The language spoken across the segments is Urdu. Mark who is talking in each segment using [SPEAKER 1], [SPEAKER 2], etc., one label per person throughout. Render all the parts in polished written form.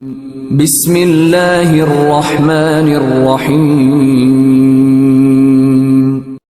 [SPEAKER 1] بسم اللہ الرحمن الرحیم۔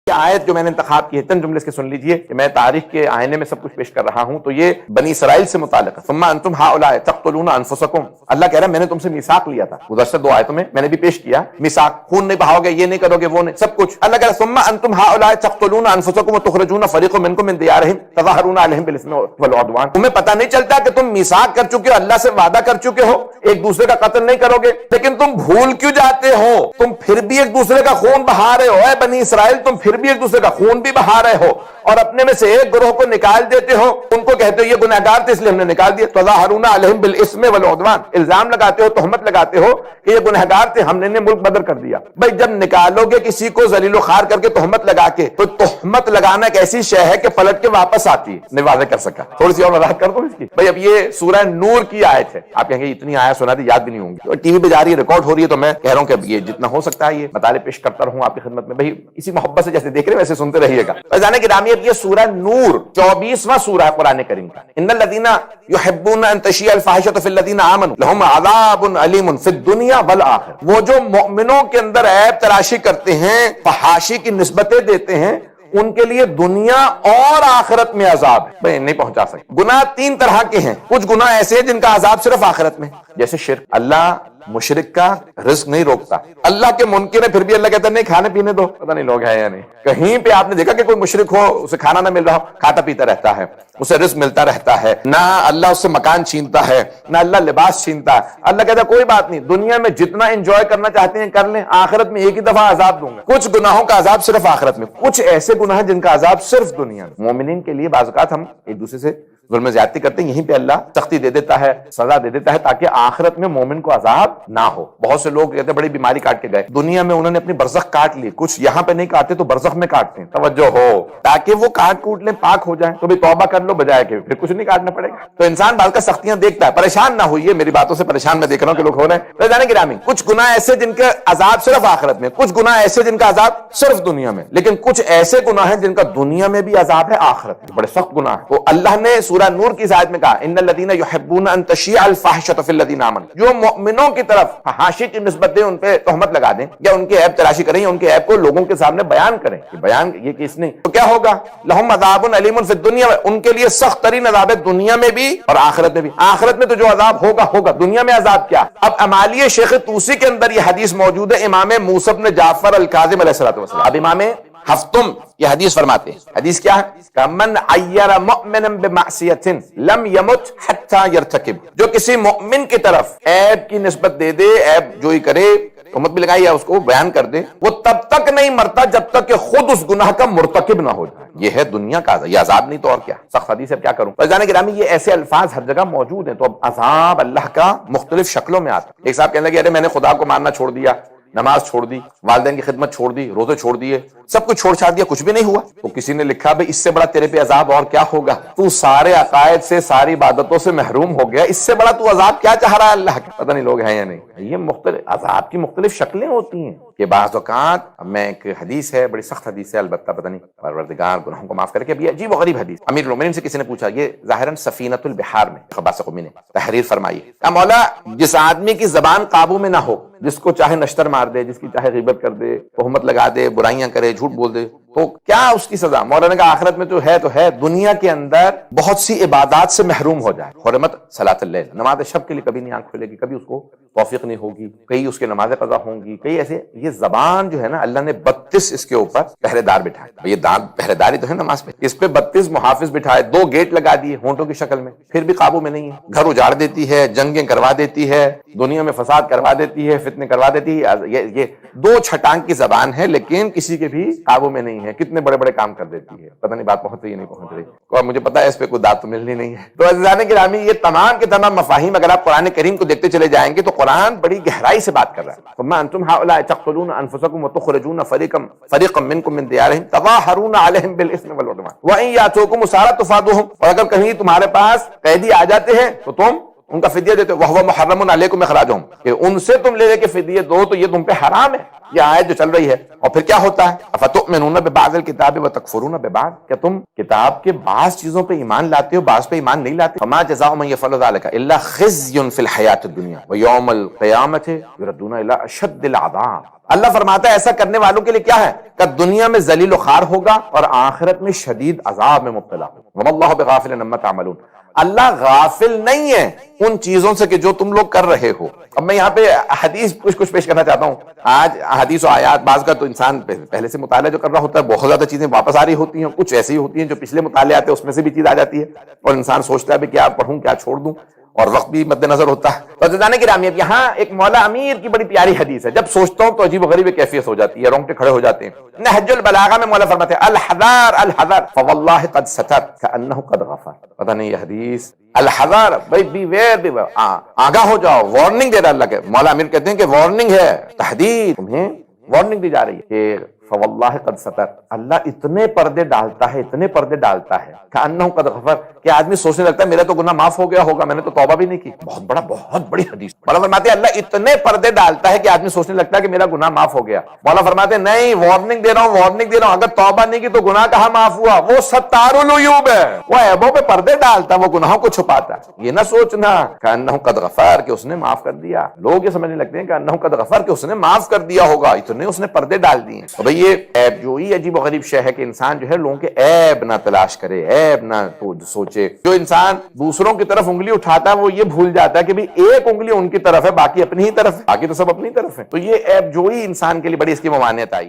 [SPEAKER 2] یہ آیت جو میں نے انتخاب کی ہے چند جملے اس کے سن لیجئے کہ میں تاریخ کے آئینے میں سب کچھ پیش کر رہا ہوں، تو یہ بنی اسرائیل سے متعلق ہے۔ ثم انتم ہؤلاء تقتلون انفسکم، اللہ کہہ رہا ہے میں نے تم سے میثاق لیا تھا، گزشتہ دو آیتوں میں نے بھی پیش کیا میثاق، خون نہیں بہاؤ گے، یہ نہیں کرو گے، وہ نہیں، سب کچھ اللہ کہہ رہا ہے ثم انتم ہؤلاء تقتلون انفسکم وتخرجون فريقا منكم من ديارهم تظاهرون عليهم بالاثم والعدوان۔ تمہیں پتہ نہیں چلتا کہ تم میثاق کر چکے ہو، اللہ سے وعدہ کر چکے ہو ایک دوسرے کا قتل نہیں کرو گے، لیکن تم بھول کیوں جاتے ہو؟ تم پھر بھی ایک دوسرے کا خون بہا رہے ہو۔ اے بنی اسرائیل، تم پھر بھی ایک دوسرے کا خون بھی بہا رہے ہو اور اپنے میں سے ایک گروہ کو نکال دیتے ہو، ان کو کہتے ہو یہ گنہگار تھے اس لیے ہم نے نکال دیا۔ تظاہرون علیہم بالاثم والعدوان، الزام لگاتے ہو، تہمت لگاتے ہو کہ یہ گنہگار تھے، ہم نے انہیں ملک بدر کر دیا۔ بھائی جب نکالو گے کسی کو ذلیل و خوار کر کے تہمت لگا کے، تو تہمت لگانا ایک ایسی شے ہے کہ پلٹ کے واپس آتی ہے، نہیں واضح کر سکا، تھوڑی سی اور وضاحت کر دوں اس کی۔ بھائی اب یہ سورہ نور کی آیت ہے، آپ کہیں گے اتنی آیت سنا دی یاد بھی نہیں ہوں گی، ٹی وی پہ جا رہی ہے، ریکارڈ ہو رہی ہے، تو میں کہہ رہا ہوں کہ یہ جتنا ہو سکتا ہے یہ مطالعے پیش کرتا رہوں آپ کی خدمت میں۔ بھائی اسی محبت سے جیسے دیکھ رہے ہیں ویسے سنتے رہیے گا۔ فیضان گرامی، یہ سورہ نور 24واں سورہ ہے قرآن کریم کا۔ ان الذین یحبون ان تشیع الفاحشۃ فی الذین آمنوا لہم عذاب علیم فی الدنیا والآخرہ، وہ جو مومنوں کے اندر عیب تراشی کرتے ہیں، فحاشی کی نسبتیں دیتے ہیں، ان کے لیے دنیا اور آخرت میں عذاب ہے۔ بھئی نہیں پہنچا سکتے۔ گناہ تین طرح کے ہیں، کچھ گناہ ایسے ہیں جن کا عذاب صرف آخرت میں، جیسے شرک، اللہ مشرک کا رزق نہیں روکتا، اللہ کے منکر ہے پھر بھی اللہ کہتا ہے نہیں کھانے پینے دو، پتہ نہیں لوگ ہیں یا نہیں۔ کہیں پہ آپ نے دیکھا کہ کوئی مشرک ہو، اسے کھانا نہ مل رہا ہو، کھاتا پیتا رہتا ہے، اسے رزق ملتا رہتا ہے، نہ اللہ اس سے مکان چھینتا ہے، نہ اللہ لباس چھینتا ہے، اللہ کہتا ہے کوئی بات نہیں، دنیا میں جتنا انجوائے کرنا چاہتے ہیں کر لیں، آخرت میں ایک ہی دفعہ عذاب دوں گا۔ کچھ گناہوں کا عذاب صرف آخرت میں، کچھ ایسے گناہ جن کا عذاب صرف دنیا میں۔ مومنین کے لیے بعض اوقات ہم ایک دوسرے سے ظلم زیادتی کرتے ہیں، یہیں پہ اللہ سختی دے دیتا ہے، سزا دے دیتا ہے تاکہ آخرت میں مومن کو عذاب نہ ہو۔ بہت سے لوگ کہتے ہیں بڑی بیماری کاٹ کے گئے، دنیا میں انہوں نے اپنی برزخ کاٹ لی، کچھ یہاں پہ نہیں کاٹتے تو برزخ میں کاٹتے ہیں، توجہ ہو، تاکہ وہ کاٹ کوٹ لیں، پاک ہو جائیں، تو بھی توبہ کر لو بجائے کہ پھر کچھ نہیں کاٹنا پڑے گا۔ تو انسان بعض کا سختیاں دیکھتا ہے، پریشان نہ ہوئیے، میری باتوں سے پریشان میں دیکھ رہا ہوں کہ لوگ ہو رہے ہیں۔ فیضان گرامی، کچھ گناہ ایسے جن کا عذاب صرف آخرت میں، کچھ گناہ ایسے جن کا عذاب صرف دنیا میں، لیکن کچھ ایسے گناہ ہیں جن کا دنیا میں بھی عذاب ہے، آخرت میں بڑے سخت گناہ ہیں۔ تو اللہ نے سورہ نور کی آیت میں کہا ان الذین یحبون ان تشیع الفاحشۃ فی الذین آمنوا، جو مؤمنوں کی طرف فحاشی کی نسبت دیں، ان پہ تہمت لگا دیں یا ان کی عیب تراشی کریں یا ان کے عیب کو لوگوں کے سامنے بیان کریں، کہ بیان یہ کہ اس نے، تو کیا ہوگا؟ لہم عذاب علیم فی الدنیا، ان کے لیے سخت ترین عذاب ہے دنیا میں بھی اور آخرت میں بھی۔ آخرت میں تو جو عذاب ہوگا ہوگا، دنیا میں عذاب کیا؟ اب امالیہ شیخ طوسی کے اندر یہ حدیث موجود ہے، امام موسی بن جعفر الکاظم علیہ الصلوۃ والسلام، اب امام ہفتم یہ حدیث فرماتے ہیں، حدیث کیا ہے؟ من عیر مؤمنا بمعصیۃ لم یمت حتی یرتکب، جو کسی مؤمن کی طرف عیب کی نسبت دے دے، عیب جوئی کرے، تہمت بھی لگائی یا اس کو بیان کر دے، وہ تب تک نہیں مرتا جب تک کہ خود اس گناہ کا مرتکب نہ ہو جائے۔ یہ ہے دنیا کا عذاب، یہ عذاب نہیں تو اور کیا، سخت حدیث ہے، کیا کروں۔ فیضان گرامی، یہ ایسے الفاظ ہر جگہ موجود ہیں، تو اب عذاب اللہ کا مختلف شکلوں میں آتا ہے۔ ایک صاحب کہنے لگے ارے میں نے خدا کو ماننا چھوڑ دیا، نماز چھوڑ دی، والدین کی خدمت چھوڑ دی، روزے چھوڑ دیے، سب کچھ چھوڑ چھاڑ دیا، کچھ بھی نہیں ہوا۔ تو کسی نے لکھا بھئی اس سے بڑا تیرے پہ عذاب اور کیا ہوگا، تو سارے عقائد سے، ساری عبادتوں سے محروم ہو گیا، اس سے بڑا تو عذاب کیا چاہ رہا ہے اللہ کا؟ پتہ نہیں لوگ ہیں یا نہیں۔ یہ مختلف عذاب کی مختلف شکلیں ہوتی ہیں کہ بعض اوقات، میں ایک حدیث ہے، بڑی سخت حدیث ہے، البتہ پتہ نہیں پروردگار گناہوں کو معاف کر کے، ابھی عجیب و غریب حدیث، امیر المومنین سے کسی نے پوچھا، یہ ظاہراً سفینۃ البحار میں عباس قمی نے تحریر فرمائی ہے، کہ مولا جس آدمی کی زبان قابو میں نہ ہو، جس کو چاہے نشتر مار دے، جس کی چاہے غیبت کر دے، تہمت لگا دے، برائیاں کرے، جھوٹ بول دے، تو کیا اس کی سزا؟ مولانا کا آخرت میں تو ہے، دنیا کے اندر بہت سی عبادات سے محروم ہو جائے، حرمت صلاۃ اللیل، نماز شب کے لیے کبھی نہیں آنکھ کھلے گی، کبھی اس کو توفیق نہیں ہوگی، کئی اس کے نماز قضا ہوں گی، کئی ایسے۔ یہ زبان جو ہے نا، اللہ نے 32 اس کے اوپر پہرے دار بٹھائے، یہ پہرے داری تو ہے نماز پہ، اس پہ 32 محافظ بٹھائے، 2 گیٹ لگا دیے ہونٹوں کی شکل میں، پھر بھی قابو میں نہیں ہے، گھر اجاڑ دیتی ہے، جنگیں کروا دیتی ہے، دنیا میں فساد کروا دیتی ہے، فتنے کروا دیتی ہے۔ یہ 2 چھٹانگ کی زبان ہے، لیکن کسی کے بھی قابو میں نہیں ہے، کتنے بڑے بڑے کام کر دیتی ہے، پتہ نہیں بات پہنچ رہی ہے نہیں پہنچ رہی، اور مجھے پتا ہے اس پہ کوئی داد تو ملنی نہیں ہے۔ تو عزیزان گرامی، یہ تمام کے تمام مفاہیم اگر آپ قرآن کریم کو دیکھتے چلے جائیں گے تو قرآن بڑی گہرائی سے بات کر رہا ہے۔ ثم انتم هؤلاء تقتلون انفسكم وتخرجون فريقا منكم من ديارهم تظاهرون عليهم بالاثم والعدوان وان ياتوكم اسارى تفادوهم، اور اگر کہیں تمہارے پاس قیدی آ جاتے ہیں تو تم ان کا فدیہ دیتے ہو، وَهُوَ مُحَرَّمٌ عَلَيْكُمْ إِخْرَاجُهُمْ، کہ ان سے تم لے کے فدیہ دو تو یہ تم پہ حرام ہے، یہ آیت جو چل رہی ہے۔ اور پھر کیا ہوتا ہے، أَفَتُؤْمِنُونَ بِبَعْضِ الْكِتَابِ وَتَكْفُرُونَ بِبَعْضٍ، کہ تم کتاب کے بعض چیزوں پہ ایمان لاتے ہو بعض پہ ایمان نہیں لاتے۔ فَمَا جَزَاءُ مَن يَفْعَلُ ذَلِكَ إِلَّا خِزْيٌ فِي الْحَيَاةِ الدُّنْيَا وَيَوْمَ الْقِيَامَةِ يُرَدُّونَ إِلَىٰ أَشَدِّ الْعَذَابِ۔ اللہ فرماتا ہے ایسا کرنے والوں کے لیے کیا ہے کہ دنیا میں ذلیل و خوار ہوگا اور آخرت میں شدید عذاب میں مبتلا ہوگا۔ وَمَا اللَّهُ بِغَافِلٍ عَمَّا تَعْمَلُونَ، اللہ غافل نہیں ہے ان چیزوں سے کہ جو تم لوگ کر رہے ہو۔ اب میں یہاں پہ حدیث کچھ پیش کرنا چاہتا ہوں۔ آج حدیث و آیات بعض کا تو انسان پہلے سے مطالعہ جو کر رہا ہوتا ہے بہت زیادہ چیزیں واپس آ رہی ہوتی ہیں، کچھ ایسی ہوتی ہیں جو پچھلے مطالعات اس میں سے بھی چیز آ جاتی ہے اور انسان سوچتا ہے بھی کیا پڑھوں کیا چھوڑ دوں، اور وقت بھی مد نظر ہوتا ہے۔ تو عزیزان گرامی، یہاں ایک مولا امیر کی بڑی پیاری حدیث ہے، جب سوچتا ہوں تو عجیب و غریب کیفیت ہو جاتی ہے، رونگٹے کھڑے ہو جاتے ہیں۔ نہج البلاغہ میں مولا فرماتے ہیں الحذار الحذر فواللہ قد ستر کأنہ قد غفر۔ پتہ نہیں یہ حدیث الحذر، بھائی بی ویئر، آگاہ ہو جاؤ، وارننگ دے رہا اللہ کے مولا امیر، کہتے ہیں کہ وارننگ ہے، تحدید، تمہیں وارننگ دی جا رہی ہے کہ فواللہ قد ستر، اللہ اتنے پردے ڈالتا ہے اتنے پردے ڈالتا ہے کأنہ قد غفر، کہ آدمی سوچنے لگتا ہے میرا تو گناہ معاف ہو گیا ہوگا، میں نے تو توبہ بھی نہیں کی۔ بہت بڑی حدیث۔ مولا فرماتے ہیں اللہ اتنے پردے ڈالتا ہے کہ آدمی سوچنے لگتا ہے کہ میرا گناہ معاف ہو گیا۔ مولا فرماتے ہیں نہیں، وارننگ دے رہا ہوں وارننگ دے رہا ہوں، اگر توبہ نہیں کی تو گناہ کہاں معاف ہوا؟ وہ ستار العیوب ہے، وہ عیبوں پہ پردے ڈالتا ہے، وہ گناہوں کو چھپاتا ہے۔ یہ نہ سوچنا کأنہ قد غفر کہ اس نے معاف کر دیا، لوگ یہ سمجھنے لگتے ہیں کہ انہ قد غفر کہ اس نے معاف کر دیا ہوگا، اتنے اس نے پردے ڈال دیے۔ تو بھئی یہ عیب جوئی عجیب و غریب شے ہے کہ انسان جو ہے لوگوں کے عیب نہ تلاش کرے، عیب نہ سوچے۔ جو انسان دوسروں کی طرف انگلی اٹھاتا ہے وہ یہ بھول جاتا ہے کہ بھی ایک انگلی ان کی طرف ہے باقی اپنی ہی طرف ہے، باقی تو سب اپنی طرف ہے۔ تو یہ عیب جوئی انسان کے لیے بڑی اس کی ممانعت آئی۔